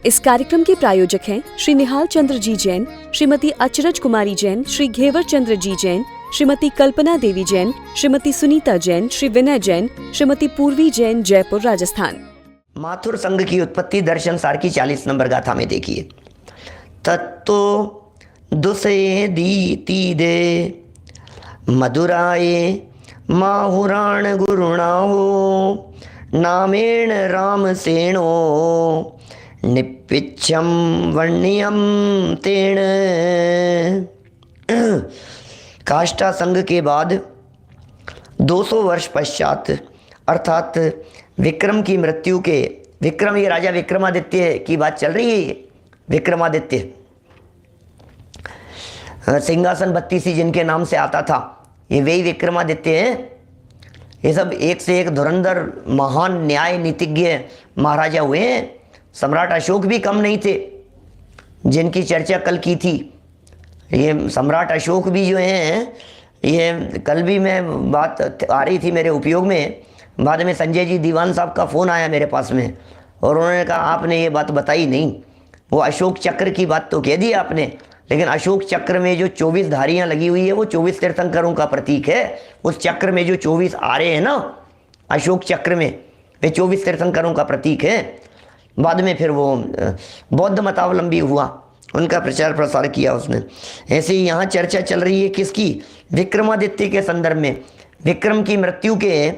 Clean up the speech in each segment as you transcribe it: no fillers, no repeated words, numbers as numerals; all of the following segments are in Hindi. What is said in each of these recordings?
इस कार्यक्रम के प्रायोजक हैं श्री निहाल चंद्र जी जैन, श्रीमती अचरज कुमारी जैन, श्री घेवर चंद्र जी जैन, श्रीमती कल्पना देवी जैन, श्रीमती सुनीता जैन, श्री विनय जैन, श्रीमती पूर्वी जैन, जयपुर, राजस्थान। माथुर संघ की उत्पत्ति दर्शन सार की 40 नंबर गाथा में देखिए। तत्तो दुसये दीति दे मधुराए माहुराण गुरुणाहो नामेण राम सेनो निपिच्छम वर्ण्यम तेण। काष्ठा संघ के बाद 200 वर्ष पश्चात अर्थात विक्रम की मृत्यु के, विक्रम ये राजा विक्रमादित्य की बात चल रही है। विक्रमादित्य सिंहासन 32 जिनके नाम से आता था, ये वही विक्रमादित्य हैं। ये सब एक से एक धुरंधर महान न्याय नीतिज्ञ महाराजा हुए हैं। सम्राट अशोक भी कम नहीं थे, जिनकी चर्चा कल की थी। ये सम्राट अशोक भी जो हैं, ये कल भी मैं बात आ रही थी मेरे उपयोग में। बाद में संजय जी दीवान साहब का फ़ोन आया मेरे पास में और उन्होंने कहा आपने ये बात बताई नहीं। वो अशोक चक्र की बात तो कह दी आपने, लेकिन अशोक चक्र में जो 24 धारियाँ लगी हुई है वो 24 तीर्थंकरों का प्रतीक है। उस चक्र में जो 24 आरे हैं ना, अशोक चक्र में, वे 24 तीर्थंकरों का प्रतीक है। बाद में फिर वो बौद्ध मतावलंबी हुआ, उनका प्रचार प्रसार किया उसने। ऐसे ही यहाँ चर्चा चल रही है किसकी? विक्रमादित्य के संदर्भ में। विक्रम की मृत्यु के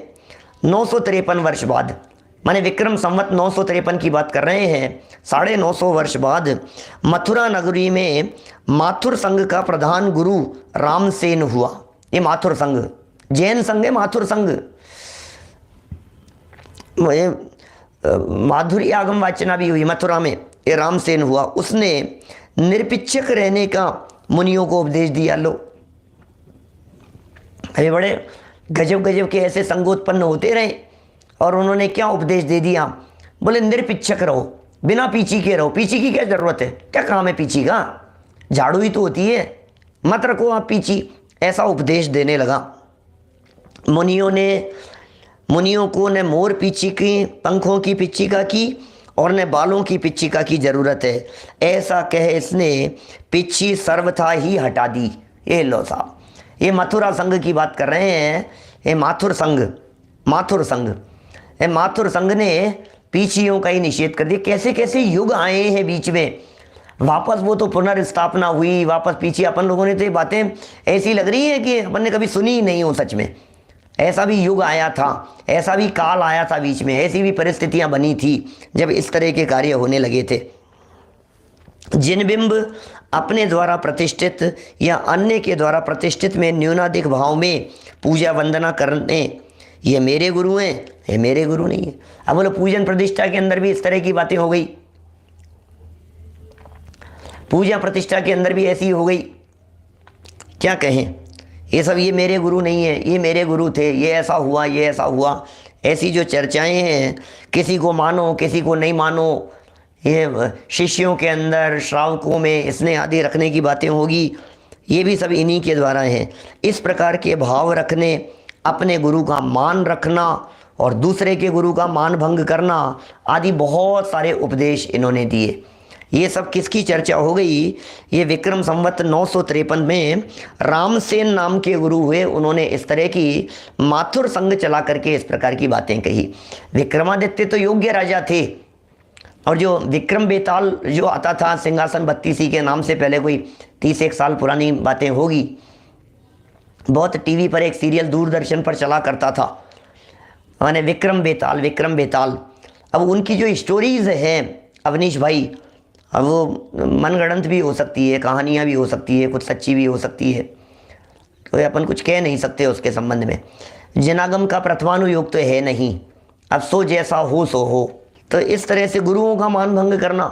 953 वर्ष बाद, माने विक्रम संवत 953 की बात कर रहे हैं, 950 वर्ष बाद मथुरा नगरी में माथुर संघ का प्रधान गुरु रामसेन हुआ। ये माथुर संघ जैन संघ है। माथुर संघ माधुरी आगम वाचना भी हुई मथुरा में। ये रामसेन हुआ, उसने निरपेक्षक रहने का मुनियों को उपदेश दिया। लो, अरे बड़े गजब गजब के ऐसे संघोत्पन्न होते रहे और उन्होंने क्या उपदेश दे दिया? बोले निरपेक्षक रहो, बिना पीछी के रहो। पीछी की क्या जरूरत है? क्या काम है पीछी का? झाड़ू ही तो होती है, मत रखो आप पीछी। ऐसा उपदेश देने लगा। मुनियों को न मोर पीछी की पंखों की पिच्चिका की और न बालों की पिच्चिका की जरूरत है। ऐसा कह इसने पिच्ची सर्वथा ही हटा दी। ये लो साहब, ये मथुरा संघ की बात कर रहे हैं। ये माथुर संघ माथुर संघ ने पीछियों का ही निषेध कर दिया। कैसे कैसे युग आए हैं बीच में, वापस वो तो पुनर्स्थापना हुई, वापस पीछे अपन लोगों ने तो ये बातें ऐसी लग रही है कि अपन ने कभी सुनी ही नहीं हो। सच में ऐसा भी युग आया था, ऐसा भी काल आया था बीच में, ऐसी भी परिस्थितियां बनी थी जब इस तरह के कार्य होने लगे थे। जिन बिंब अपने द्वारा प्रतिष्ठित या अन्य के द्वारा प्रतिष्ठित में न्यूनाधिक भाव में पूजा वंदना करने, ये मेरे गुरु हैं, ये मेरे गुरु नहीं है। अब बोलो पूजन प्रतिष्ठा के अंदर भी इस तरह की बातें हो गई, पूजा प्रतिष्ठा के अंदर भी ऐसी हो गई। क्या कहें, ये सब ये मेरे गुरु नहीं है, ये मेरे गुरु थे, ये ऐसा हुआ, ये ऐसा हुआ। ऐसी जो चर्चाएं हैं, किसी को मानो किसी को नहीं मानो, ये शिष्यों के अंदर श्रावकों में स्नेह आदि रखने की बातें होगी, ये भी सब इन्हीं के द्वारा हैं। इस प्रकार के भाव रखने, अपने गुरु का मान रखना और दूसरे के गुरु का मान भंग करना आदि बहुत सारे उपदेश इन्होंने दिए। ये सब किसकी चर्चा हो गई? ये विक्रम संवत 953 में रामसेन नाम के गुरु हुए। उन्होंने इस तरह की माथुर संघ चला करके इस प्रकार की बातें कही। विक्रमादित्य तो योग्य राजा थे, और जो विक्रम बेताल जो आता था सिंहासन 32 के नाम से, पहले कोई 31 साल पुरानी बातें होगी, बहुत टीवी पर एक सीरियल दूरदर्शन पर चला करता था, माने विक्रम बेताल। अब उनकी जो स्टोरीज हैं अवनीश भाई, अब वो मनगढ़ंत भी हो सकती है, कहानियाँ भी हो सकती है, कुछ सच्ची भी हो सकती है, तो अपन कुछ कह नहीं सकते उसके संबंध में। जनागम का प्रथमानुयोग तो है नहीं, अब सो जैसा हो सो हो। तो इस तरह से गुरुओं का मान भंग करना,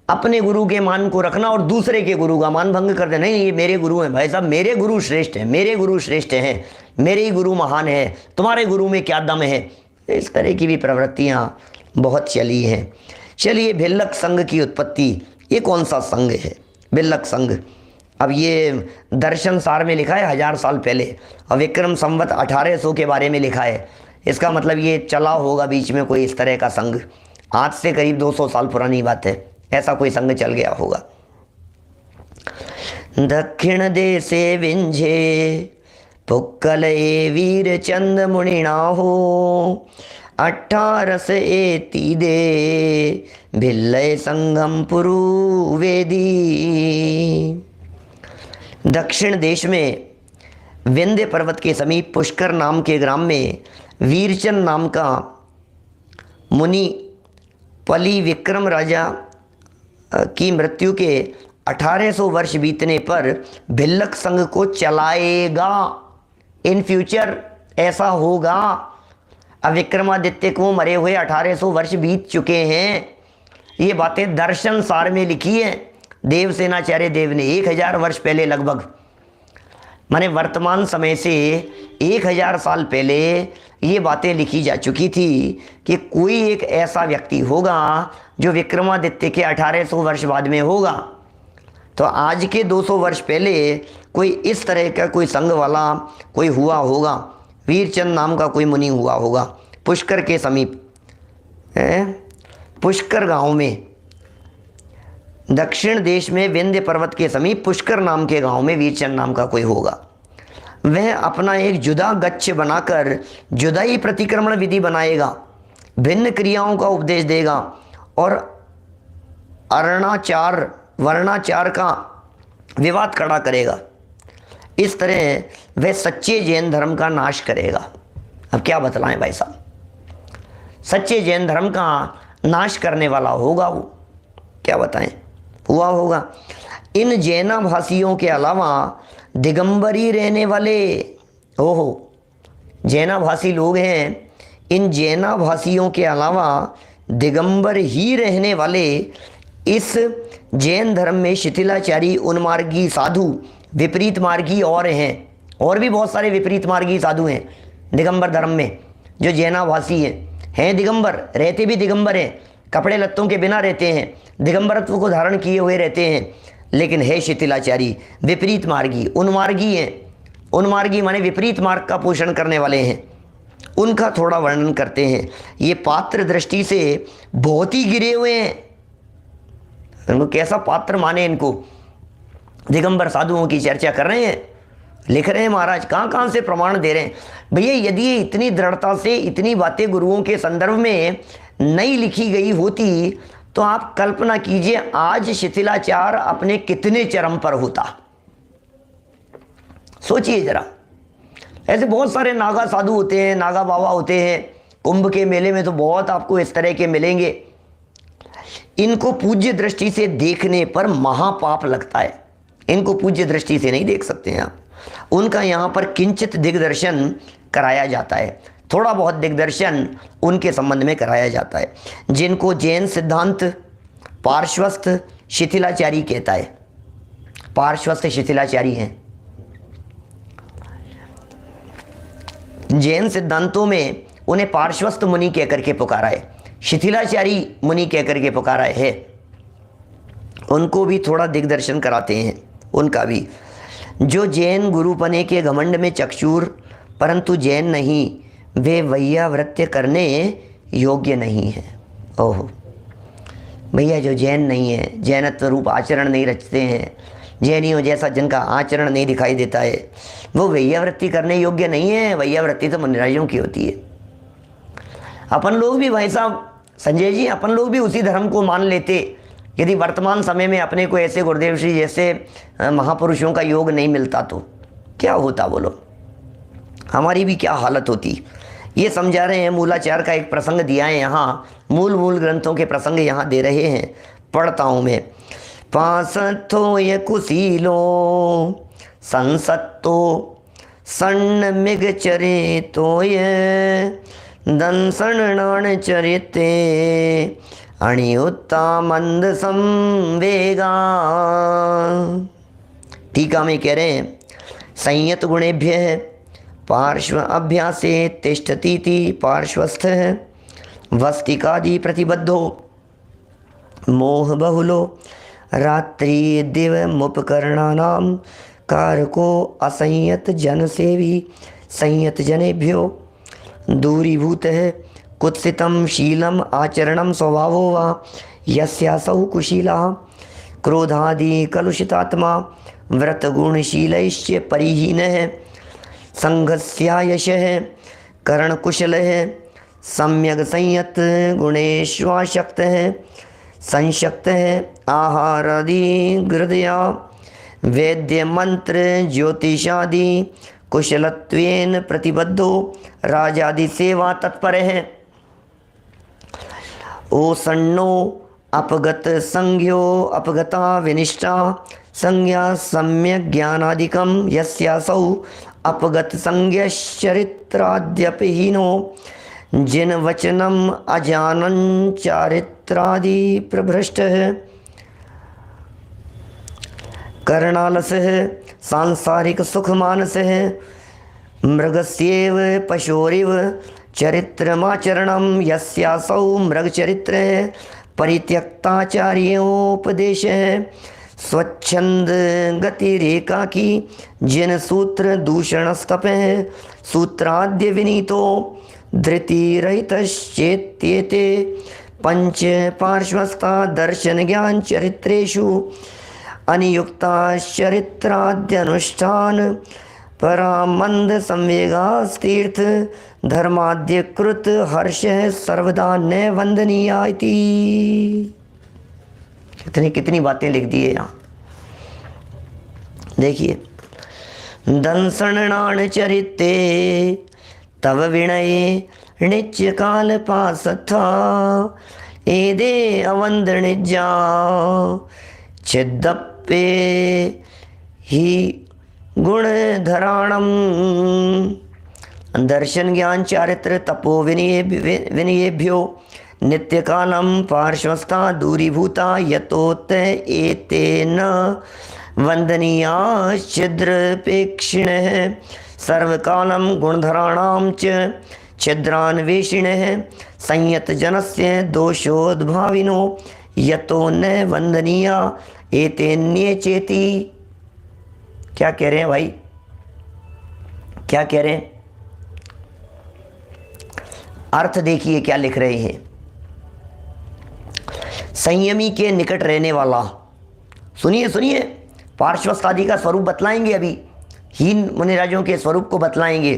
अपने गुरु के मान को रखना और दूसरे के गुरु का मान भंग कर देना। नहीं, ये मेरे गुरु हैं भाई साहब, मेरे गुरु श्रेष्ठ हैं, मेरे गुरु श्रेष्ठ हैं, मेरे ही गुरु महान है, तुम्हारे गुरु में क्या दम है। इस तरह की भी प्रवृत्तियाँ बहुत चली हैं। चलिए, भिल्लक संघ की उत्पत्ति, ये कौन सा संघ है? भिल्लक संघ। अब ये दर्शन सार में लिखा है 1000 साल पहले, और विक्रम संवत 1800 के बारे में लिखा है। इसका मतलब ये चला होगा बीच में कोई इस तरह का संघ। आज से करीब 200 साल पुरानी बात है, ऐसा कोई संघ चल गया होगा। दक्षिण देशे विंझे पुक्कलये वीर चंद मुनिना हो, 18 एती दे भिल्लय संगम पुरु वेदी। दक्षिण देश में विंध्य पर्वत के समीप पुष्कर नाम के ग्राम में वीरचंद नाम का मुनि पली विक्रम राजा की मृत्यु के 1800 वर्ष बीतने पर भिल्लक संघ को चलाएगा। इन फ्यूचर ऐसा होगा। अब विक्रमादित्य को मरे हुए 1800 वर्ष बीत चुके हैं। ये बातें दर्शन सार में लिखी है देवसेनाचार्य देव ने 1000 वर्ष पहले लगभग, माने वर्तमान समय से 1000 साल पहले ये बातें लिखी जा चुकी थी कि कोई एक ऐसा व्यक्ति होगा जो विक्रमादित्य के 1800 वर्ष बाद में होगा। तो आज के 200 वर्ष पहले कोई इस तरह का कोई संघ वाला कोई हुआ होगा, वीरचंद नाम का कोई मुनि हुआ होगा पुष्कर के समीप, पुष्कर गांव में, दक्षिण देश में विंध्य पर्वत के समीप पुष्कर नाम के गांव में वीरचंद नाम का कोई होगा। वह अपना एक जुदा गच्छ बनाकर जुदाई प्रतिक्रमण विधि बनाएगा, भिन्न क्रियाओं का उपदेश देगा और अर्णाचार वर्णाचार का विवाद खड़ा करेगा। इस तरह वह सच्चे जैन धर्म का नाश करेगा। अब क्या बतलाएं भाई साहब, सच्चे जैन धर्म का नाश करने वाला होगा वो, क्या बताएं, हुआ होगा। इन जैनाभाषियों के अलावा दिगंबरी रहने वाले, ओहो जैनाभाषी लोग हैं, इन जैनाभाषियों के अलावा दिगंबर ही रहने वाले इस जैन धर्म में शिथिलाचारी, उन्मार्गी साधु, विपरीत मार्गी और हैं, और भी बहुत सारे विपरीत मार्गी साधु हैं दिगंबर धर्म में जो जैनाभाषी हैं दिगंबर, रहते भी दिगंबर हैं, कपड़े लत्तों के बिना रहते हैं, दिगंबरत्व को धारण किए हुए रहते हैं, लेकिन है शिथिलाचारी, विपरीत मार्गी, उन्मार्गी हैं। उन्मार्गी माने विपरीत मार्ग का पोषण करने वाले हैं। उनका थोड़ा वर्णन करते हैं। ये पात्र दृष्टि से बहुत ही गिरे हुए हैं। इनको कैसा पात्र माने, इनको दिगंबर साधुओं की चर्चा कर रहे हैं, लिख रहे हैं महाराज, कहाँ कहाँ से प्रमाण दे रहे हैं। भैया यदि ये इतनी दृढ़ता से इतनी बातें गुरुओं के संदर्भ में नहीं लिखी गई होती तो आप कल्पना कीजिए आज शिथिलाचार अपने कितने चरम पर होता। सोचिए जरा, ऐसे बहुत सारे नागा साधु होते हैं, नागा बाबा होते हैं, कुंभ के मेले में तो बहुत आपको इस तरह के मिलेंगे। इनको पूज्य दृष्टि से देखने पर महापाप लगता है। इनको पूज्य दृष्टि से नहीं देख सकते हैं आप। उनका यहाँ पर किंचित दिग्दर्शन कराया जाता है, थोड़ा बहुत दिग्दर्शन उनके संबंध में कराया जाता है, जिनको जैन सिद्धांत पार्श्वस्थ शिथिलाचारी कहता है। पार्श्वस्थ शिथिलाचारी हैं। जैन सिद्धांतों में उन्हें पार्श्वस्थ मुनि कहकर के पुकारा है, शिथिलाचारी मुनि कहकर के पुकारा है। उनको भी थोड़ा दिग्दर्शन कराते हैं, उनका भी। जो जैन गुरुपने के घमंड में चक्षुर परंतु जैन नहीं, वे वैयावृत्य करने योग्य नहीं है। ओहो भैया, जो जैन नहीं है, जैनत्व रूप आचरण नहीं रचते हैं, जैनियों जैसा जिनका आचरण नहीं दिखाई देता है, वो वैयावृत्ति करने योग्य नहीं है। वैयावृत्ति तो मुनिराजों की होती है। अपन लोग भी भाई साहब, संजय जी, अपन लोग भी उसी धर्म को मान लेते यदि वर्तमान समय में अपने को ऐसे गुरुदेव श्री जैसे महापुरुषों का योग नहीं मिलता तो क्या होता बोलो, हमारी भी क्या हालत होती। ये समझा रहे हैं। मूलाचार का एक प्रसंग दिया है यहाँ, मूल ग्रंथों के प्रसंग यहाँ दे रहे हैं, पढ़ता हूँ मैं। पांसथो ये कुशीलो संसत्तो सन्न मिग चरे तो ये दंसन नाण चरिते अणियुत्ता मंद संवेगा। टीका में कह रहे हैं, संयत गुणेभ्य पार्श्व अभ्यासे तिष्ठतीति पार्श्वस्थ वस्तिकादि प्रतिबद्धो मोह बहुलो रात्रि दिव मुपकरणानाम कारको असंयत जन सेवी संयत जनेभ्यो दूरीभूत है कुत्सितं शीलम आचरणं स्वभावो वा यस्यासौ कुशीलः क्रोधादि कलुषितात्मा व्रतगुणशीलैश्च परिहीनः संघस्यायशः करणकुशलः सम्यग् संयत गुणेष्वाशक्तः संशक्तः आहारादि गृहया वैद्य मंत्र ज्योतिषादि कुशलत्वेन प्रतिबद्धो राजादि सेवा तत्पर है। ओसन्नो अपगत संज्ञो अपगता विनिष्ठा संज्ञा सम्यक ज्ञानादिकम यस्यासौ अपगत संज्ञश्चरित्राद्यपि हीनो जिन वचनम अजानन चारित्रादि प्रभ्रष्टः कर्णालसः सांसारिक सुखमानसः मृगस्येव पशोरिव चरित्रमाचरणं यस्यासौ मृगचरित्र परित्यक्ताचार्योपदेशः स्वच्छंद गतिरेकाकी जिन सूत्र दूषणस्तपः सूत्राद्य विनीतो धृतिरहितश्चेत्येते पंच पार्श्वस्था दर्शन ज्ञान चरित्रेषु अनियुक्ताश्चरित्राद्यनुष्ठान परामंद संवेगास्तीर्थ धर्माद्यकृत हर्ष सर्वदा न वंदनीया इति। कितनी बातें लिख दी है यहाँ, देखिए। दंसणान चरिते तव विनये नित्य काल पास था एदे अवंदनिजा छिद्दप्पे ही गुणधराणम। दर्शन ज्ञान चारित्र तपो विनयेभ्यो नित्य कालम पार्श्वस्था दूरीभूता यतोत एतेन वंदनीया छिद्रपेक्षिणः सर्वकालम गुणधराणां च छिद्रान्वेषिणः संयत जनस्य दोषोद्भाविनो यतो न वंदनीया एतेन्ये चेति। क्या कह रहे हैं भाई, क्या कह रहे हैं? अर्थ देखिए क्या लिख रहे हैं। संयमी के निकट रहने वाला, सुनिए सुनिए, पार्श्वस्थ आदि का स्वरूप बतलाएंगे अभी, हीन मुनिराजों के स्वरूप को बतलाएंगे।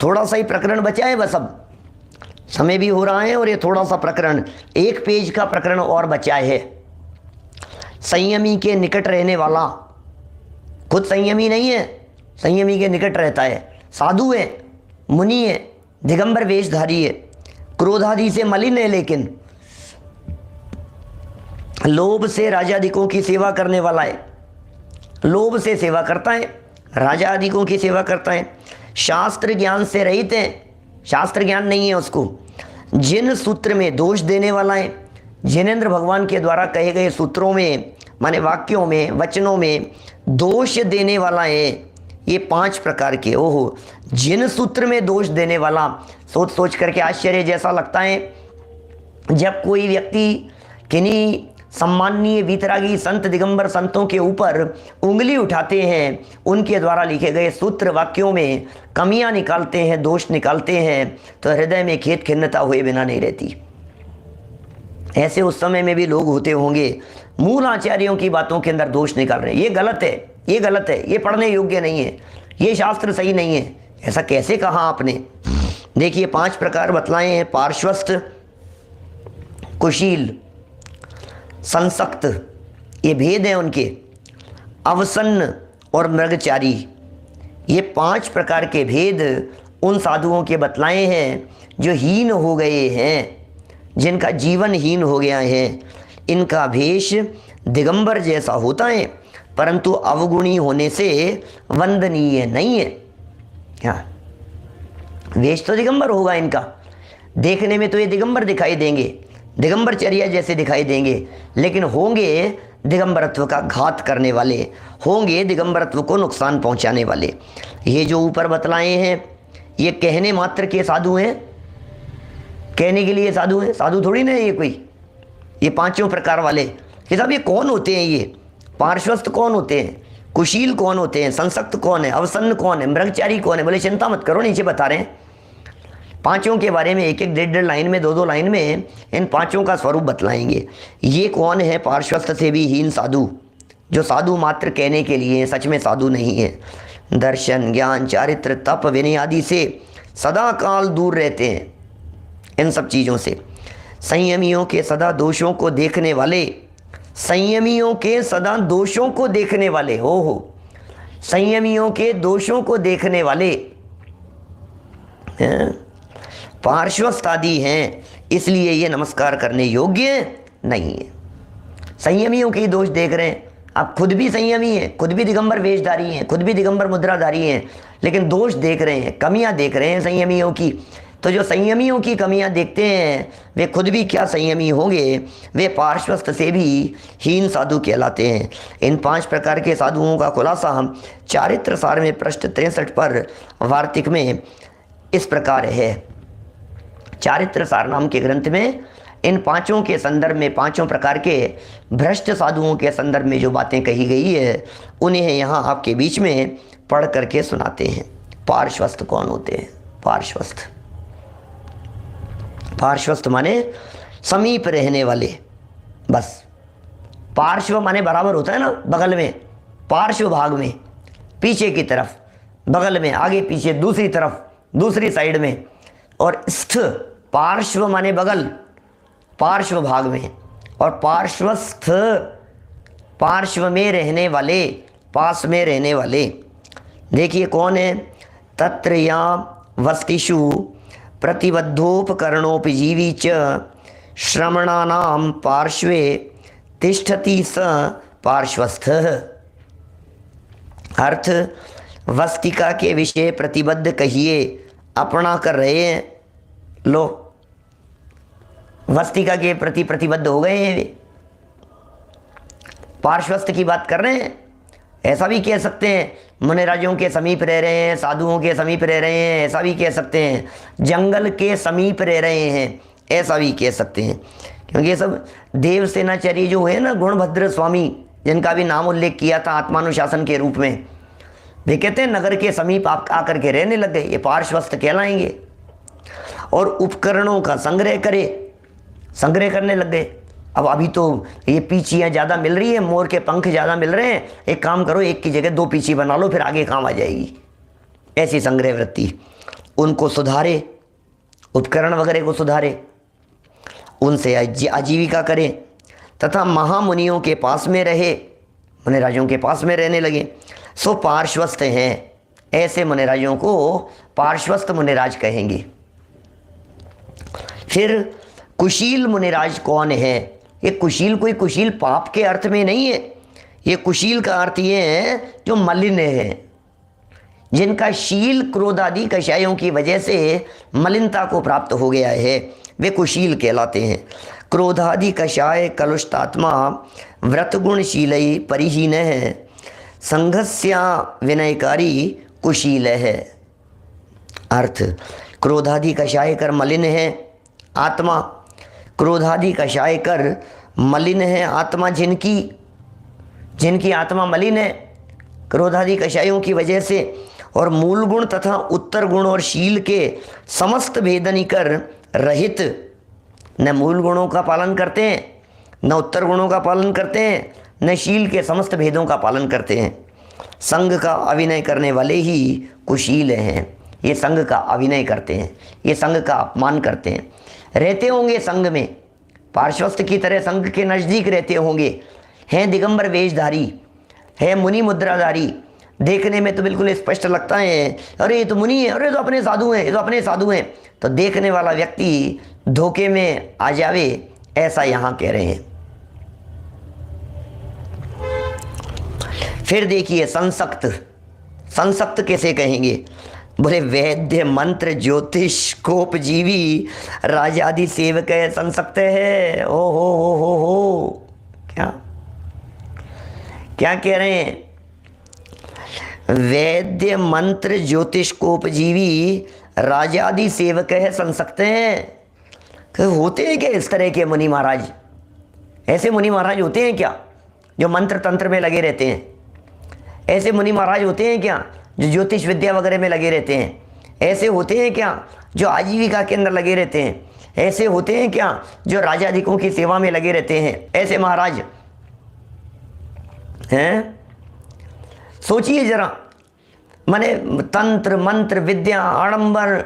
थोड़ा सा ही प्रकरण बचा है बस, अब समय भी हो रहा है और ये थोड़ा सा प्रकरण, एक पेज का प्रकरण और बचा है। संयमी के निकट रहने वाला, खुद संयमी नहीं है, संयमी के निकट रहता है, साधु है, मुनि है, दिगंबर वेशधारी है, क्रोधादि से मलिन है, लेकिन लोभ से राजादिकों की सेवा करने वाला है, लोभ से सेवा करता है, राजादिकों की सेवा करता है, शास्त्र ज्ञान से रहित है, शास्त्र ज्ञान नहीं है उसको, जिन सूत्र में दोष देने वाला है, जिनेंद्र भगवान के द्वारा कहे गए सूत्रों में, माने वाक्यों में, वचनों में दोष देने वाला है। ये 5 प्रकार के, ओहो, जिन सूत्र में दोष देने वाला, सोच सोच करके आश्चर्य जैसा लगता है जब कोई व्यक्ति किन्हीं सम्माननीय वीतरागी संत दिगंबर संतों के ऊपर उंगली उठाते हैं, उनके द्वारा लिखे गए सूत्र वाक्यों में कमियां निकालते हैं, दोष निकालते हैं, तो हृदय में खेद खिन्नता हुए बिना नहीं रहती। ऐसे उस समय में भी लोग होते होंगे, मूल आचार्यों की बातों के अंदर दोष निकाल रहे हैं, ये गलत है, ये गलत है, ये पढ़ने योग्य नहीं है, ये शास्त्र सही नहीं है। ऐसा कैसे कहा आपने? देखिए 5 प्रकार बतलाए हैं। पार्श्वस्थ, कुशील, संसक्त, ये भेद हैं उनके, अवसन्न और मृगचारी, ये 5 प्रकार के भेद उन साधुओं के बतलाए हैं जो हीन हो गए हैं, जिनका जीवन हीन हो गया है। इनका भेष दिगंबर जैसा होता है, परंतु अवगुणी होने से वंदनीय नहीं है। क्या वेश तो दिगंबर होगा इनका, देखने में तो ये दिगंबर दिखाई देंगे, दिगंबरचर्या जैसे दिखाई देंगे, लेकिन होंगे दिगंबरत्व का घात करने वाले, होंगे दिगंबरत्व को नुकसान पहुंचाने वाले। ये जो ऊपर बतलाए हैं ये कहने मात्र के साधु हैं, कहने के लिए साधु हैं, साधु थोड़ी ना है ये कोई। ये 5 प्रकार वाले कि साहब ये कौन होते हैं? ये पार्श्वस्थ कौन होते हैं, कुशील कौन होते हैं, संसक्त कौन है, अवसन्न कौन है, मृगचारी कौन है? बोले चिंता मत करो, नीचे बता रहे हैं। पांचों के बारे में एक एक डेढ़ डेढ़ लाइन में, दो दो लाइन में इन पांचों का स्वरूप बतलाएंगे। ये कौन है? पार्श्वस्थ से भी हीन साधु, जो साधु मात्र कहने के लिए सच में साधु नहीं है। दर्शन, ज्ञान, चारित्र, तप, विनय आदि से सदा काल दूर रहते हैं, इन सब चीज़ों से। संयमियों के सदा दोषों को देखने वाले, संयमियों के सदा दोषों को देखने वाले, हो संयमियों के दोषों को देखने वाले पार्श्वस्थ आदि हैं, इसलिए ये नमस्कार करने योग्य नहीं है। संयमियों के दोष देख रहे हैं, आप खुद भी संयमी हैं, खुद भी दिगंबर वेशधारी हैं, खुद भी दिगंबर मुद्राधारी हैं, लेकिन दोष देख रहे हैं, कमियां देख रहे हैं संयमियों की। तो जो संयमियों की कमियां देखते हैं वे खुद भी क्या संयमी होंगे, वे पार्श्वस्थ से भी हीन साधु कहलाते हैं। इन 5 प्रकार के साधुओं का खुलासा हम चारित्र सार में पृष्ठ 63 पर वार्तिक में इस प्रकार है। चारित्र सार नाम के ग्रंथ में इन पांचों के संदर्भ में, पांचों प्रकार के भ्रष्ट साधुओं के संदर्भ में जो बातें कही गई है उन्हें यहाँ आपके बीच में पढ़ करके सुनाते हैं। पार्श्वस्थ कौन होते हैं? पार्श्वस्थ, पार्श्वस्थ माने समीप रहने वाले। बस पार्श्व माने बराबर होता है ना, बगल में, पार्श्व भाग में, पीछे की तरफ, बगल में, आगे पीछे, दूसरी तरफ, दूसरी साइड में। और स्थ, पार्श्व माने बगल, पार्श्व भाग में, और पार्श्वस्थ पार्श्व में रहने वाले, पास में रहने वाले। देखिए कौन है? तत्र या वस्तिषु प्रतिबद्धोपकरणोपजीवी च श्रमणानां पार्श्वे तिष्ठति स पार्श्वस्थ। अर्थ, वस्तिका के विषय प्रतिबद्ध कहिए, अपना कर रहे हैं, लो वस्तिका के प्रति प्रतिबद्ध हो गए हैं, वे पार्श्वस्थ की बात कर रहे हैं। ऐसा भी कह सकते हैं, मुनिराजों के समीप रह रहे हैं, साधुओं के समीप रह रहे हैं, ऐसा भी कह सकते हैं। जंगल के समीप रह रहे हैं, ऐसा भी कह सकते हैं। क्योंकि ये सब देव सेनाचारी जो है ना, गुणभद्र स्वामी, जिनका भी नाम उल्लेख किया था आत्मानुशासन के रूप में, वे कहते हैं नगर के समीप आप आकर के रहने लग गए, ये पार्श्वस्थ कहलाएंगे। और उपकरणों का संग्रह करने लग गए। अब अभी तो ये पीछियाँ ज़्यादा मिल रही है, मोर के पंख ज़्यादा मिल रहे हैं, एक काम करो, एक की जगह 2 पीछी बना लो, फिर आगे काम आ जाएगी। ऐसी संग्रह वृत्ति, उनको सुधारे, उपकरण वगैरह को सुधारे, उनसे आजीविका करें, तथा महामुनियों के पास में रहे, मुनिराजों के पास में रहने लगे, सो पार्श्वस्थ हैं। ऐसे मुनिराजों को पार्श्वस्थ मुनिराज कहेंगे। फिर कुशील मुनिराज कौन है? ये कुशील कोई कुशील पाप के अर्थ में नहीं है, ये कुशील का अर्थ ये है जो मलिन है, जिनका शील क्रोधादि कषायों की वजह से मलिनता को प्राप्त हो गया है, वे कुशील कहलाते हैं। क्रोधादि कषाय कलुषतात्मा व्रतगुणशीलई परिहीन है, संघस्या विनयकारी कुशील है। अर्थ, क्रोधादि कषाय कर मलिन है आत्मा, क्रोधादि कषाय कर मलिन है आत्मा, जिनकी आत्मा मलिन है क्रोधादि कषायों की वजह से, और मूल गुण तथा उत्तर गुण और शील के समस्त भेदनी कर रहित, न मूल गुणों का पालन करते हैं, न उत्तर गुणों का पालन करते हैं, न शील के समस्त भेदों का पालन करते हैं। संघ का अभिनय करने वाले ही कुशील हैं। ये संघ का अभिनय करते हैं, ये संघ का अपमान करते हैं। रहते होंगे संघ में, पार्श्वस्थ की तरह संघ के नज़दीक रहते होंगे, हैं दिगंबर वेशधारी, है मुनि मुद्राधारी, देखने में तो बिल्कुल स्पष्ट लगता है, अरे ये तो मुनि है, अरे तो अपने साधु हैं, ये तो अपने साधु हैं। तो देखने वाला व्यक्ति धोखे में आ जावे, ऐसा यहाँ कह रहे हैं। फिर देखिए संसक्त, संसक्त कैसे कहेंगे? बोले वैद्य मंत्र ज्योतिष कोपजीवी राजादि सेवक है, संसक्त है। ओ हो क्या कह रहे हैं? वैद्य मंत्र ज्योतिष कोपजीवी राजादि सेवक है, संसक्त हैं। होते हैं क्या इस तरह के मुनि महाराज? ऐसे मुनि महाराज होते हैं क्या जो मंत्र तंत्र में लगे रहते हैं? ऐसे मुनि महाराज होते हैं क्या जो ज्योतिष विद्या वगैरह में लगे रहते हैं? ऐसे होते हैं क्या जो आजीविका के अंदर लगे रहते हैं? ऐसे होते हैं क्या जो राजाधिकों की सेवा में लगे रहते हैं? ऐसे महाराज हैं? सोचिए जरा, माने तंत्र मंत्र विद्या आडंबर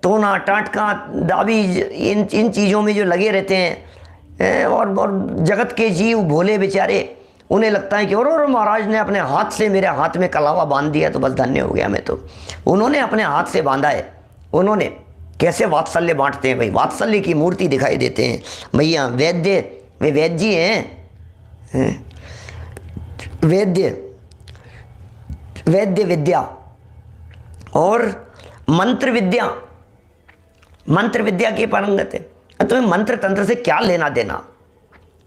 टोना टाटका दाबीज इन चीज़ों में जो लगे रहते हैं, और जगत के जीव भोले बेचारे, उन्हें लगता है कि और महाराज ने अपने हाथ से मेरे हाथ में कलावा बांध दिया तो बस धन्य हो गया मैं तो। उन्होंने अपने हाथ से बांधा है। उन्होंने कैसे वात्सल्य बांटते हैं भाई, वात्सल्य की मूर्ति दिखाई देते हैं भैया। वैद्य, वे वैद्य जी हैं, वैद्य विद्या और मंत्र विद्या, मंत्र विद्या की पारंगत है। तुम्हें मंत्र तंत्र से क्या लेना देना,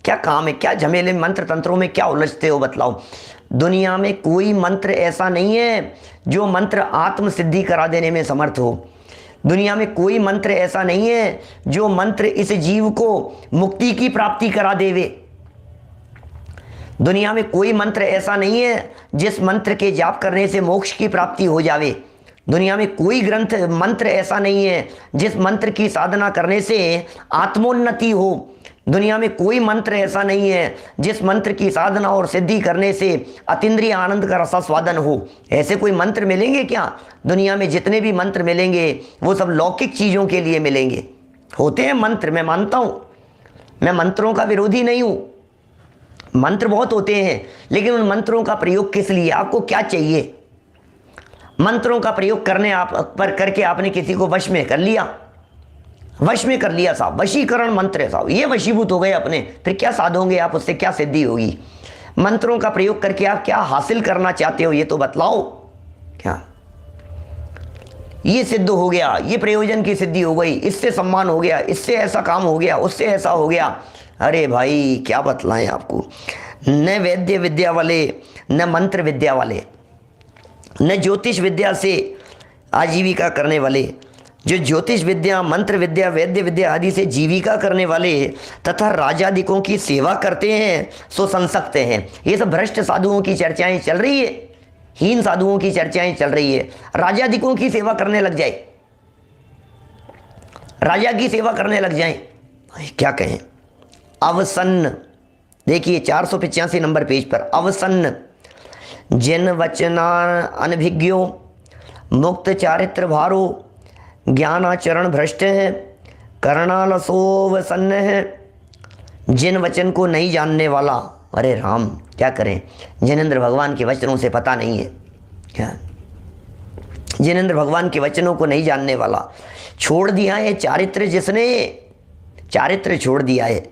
क्या काम है, क्या झमेले? मंत्र तंत्रों में क्या उलझते हो बतलाओ? दुनिया में कोई मंत्र ऐसा नहीं है जो मंत्र आत्म सिद्धि करा देने में समर्थ हो। दुनिया में कोई मंत्र ऐसा नहीं है जो मंत्र इस जीव को मुक्ति की प्राप्ति करा देवे। दुनिया में कोई मंत्र ऐसा नहीं है जिस मंत्र के जाप करने से मोक्ष की प्राप्ति हो जावे। दुनिया में कोई ग्रंथ मंत्र ऐसा नहीं है जिस मंत्र की साधना करने से आत्मोन्नति हो। दुनिया में कोई मंत्र ऐसा नहीं है जिस मंत्र की साधना और सिद्धि करने से अतीन्द्रिय आनंद का रसास्वादन हो। ऐसे कोई मंत्र मिलेंगे क्या? दुनिया में जितने भी मंत्र मिलेंगे वो सब लौकिक चीज़ों के लिए मिलेंगे। होते हैं मंत्र, मैं मानता हूँ, मैं मंत्रों का विरोधी नहीं हूँ, मंत्र बहुत होते हैं, लेकिन उन मंत्रों का प्रयोग किस लिए? आपको क्या चाहिए? मंत्रों का प्रयोग करके आपने किसी को वश में कर लिया, वश में कर लिया साहब, वशीकरण मंत्र है साहब, ये वशीभूत हो गए अपने, फिर क्या साधोगे आप? उससे क्या सिद्धि होगी? मंत्रों का प्रयोग करके आप क्या हासिल करना चाहते हो ये तो बतलाओ। क्या ये सिद्ध हो गया, ये प्रयोजन की सिद्धि हो गई, इससे सम्मान हो गया, इससे ऐसा काम हो गया, उससे ऐसा हो गया। अरे भाई क्या बतलाएं आपको? न वैद्य विद्या वाले, न मंत्र विद्या वाले, न ज्योतिष विद्या से आजीविका करने वाले, जो ज्योतिष विद्या, मंत्र विद्या, वैद्य विद्या आदि से जीविका करने वाले तथा राजाधिकों की सेवा करते हैं सो संसक्त हैं। ये सब भ्रष्ट साधुओं की चर्चाएं चल रही है, हीन साधुओं की चर्चाएं चल रही है। राजाधिकों की सेवा करने लग जाए, राजा की सेवा करने लग जाए, क्या कहें? अवसन्न, देखिए 485 नंबर पेज पर, अवसन्न जिन वचना अनभिज्ञो मुक्त चारित्र भारो ज्ञानाचरण भ्रष्ट है करणालसोवसन्न है। जिन वचन को नहीं जानने वाला, अरे राम क्या करें, जिनेंद्र भगवान के वचनों से पता नहीं है क्या? जिनेंद्र भगवान के वचनों को नहीं जानने वाला, छोड़ दिया है चारित्र, जिसने चारित्र छोड़ दिया है,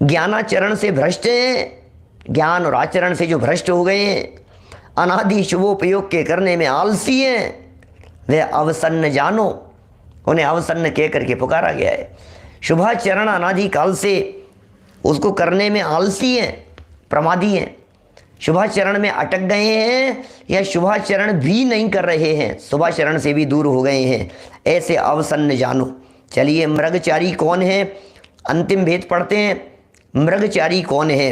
ज्ञानाचरण से भ्रष्ट है, ज्ञान और आचरण से जो भ्रष्ट हो गए हैं, अनादि शुभोपयोग के करने में आलसी हैं, वे अवसन्न जानो, उन्हें अवसन्न कह करके पुकारा गया है। शुभाचरण अनादि काल से उसको करने में आलसी हैं, प्रमादी हैं, शुभाचरण में अटक गए हैं या शुभाचरण भी नहीं कर रहे हैं, शुभाचरण से भी दूर हो गए हैं, ऐसे अवसन्न जानो। चलिए मृगचारी कौन है? अंतिम भेद पढ़ते हैं। मृगचारी कौन है?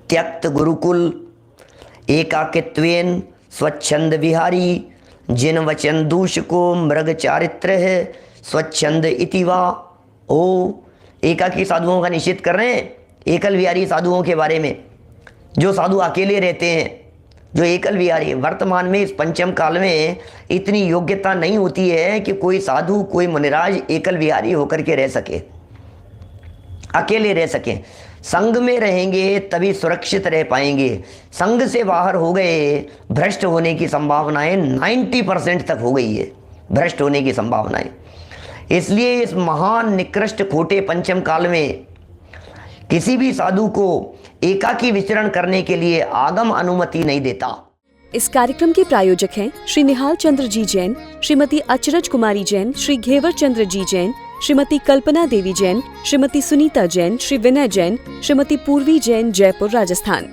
त्यक्त गुरुकुल एकाकित्वेन स्वच्छंद विहारी, जिन वचन दूष को मृग चारित्र है स्वच्छंद इतिवा। ओ, एकाकी साधुओं का निषेध कर रहे हैं, एकल विहारी साधुओं के बारे में। जो साधु अकेले रहते हैं, जो एकल विहारी, वर्तमान में इस पंचम काल में इतनी योग्यता नहीं होती है कि कोई साधु, कोई मुनिराज एकल विहारी होकर के रह सके, अकेले रह सके। संघ में रहेंगे तभी सुरक्षित रह पाएंगे। संघ से बाहर हो गए, भ्रष्ट होने की संभावनाएं 90% तक हो गई है, भ्रष्ट होने की संभावनाएं। इसलिए इस महान निकृष्ट खोटे पंचम काल में किसी भी साधु को एकाकी विचरण करने के लिए आगम अनुमति नहीं देता। इस कार्यक्रम के प्रायोजक हैं श्री निहाल चंद्र जी जैन, श्रीमती अचरज कुमारी जैन, श्री घेवर चंद्र जी जैन, श्रीमती कल्पना देवी जैन, श्रीमती सुनीता जैन, श्री विनय जैन, श्रीमती पूर्वी जैन, जयपुर, राजस्थान।